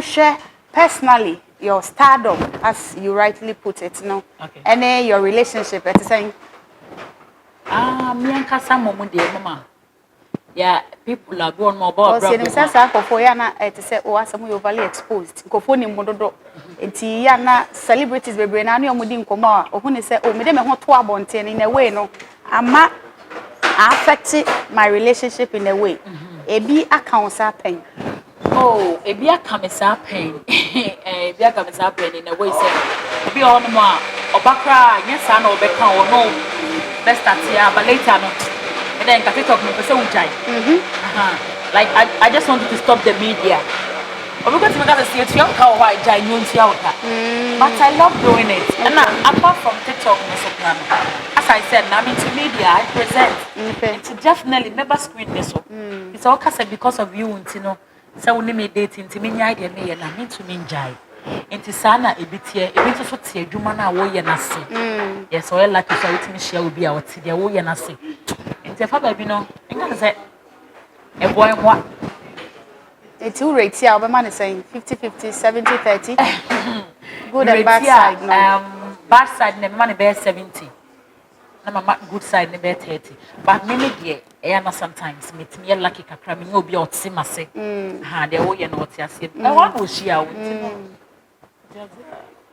share personally your stardom, as you rightly put it, no? Okay. And your relationship, it's saying. Me and Casa Momo, dear mama. Yeah, people are going more about brother. Sense I for yana to say, oh, some you overly exposed. Kofoni mododo. Enti yana celebrities be brain and you mudin koma. Or when they say, oh, me dem hot to abonte in a way, no. Ama affected my relationship in a way. Ebi accounts are pain. Oh, ebi akamesa pain. Ebi akamesa pain in a way say. Ebi on more. Obakra, yes, I know Becca or no. Best start here, but later no. And then can talk me for so jai. Like I just wanted to stop the media. Or because we got to see it, young cow white jai news but I love doing it. Okay. And apart from TikTok, as I said, I'm into media. I present. Okay. It's definitely never screen this. It's all because of you, you know. So we need dating to me idea me and I mean to me jai. Into sana a bit here, a bit of what you man are way and I see. Yes, so I like to say me share will be our tea, their way and I see. It's a father, you know, I'm gonna say a boy what. It's two rates here, our man is saying 50-50, 70-30. Good and bad side, no. Bad side, the money bear 70. No, good side, the bear 30. But many dear, I know sometimes meet me lucky kakra, you'll be out simase. Ha, the way you know what I said. I want to share with you.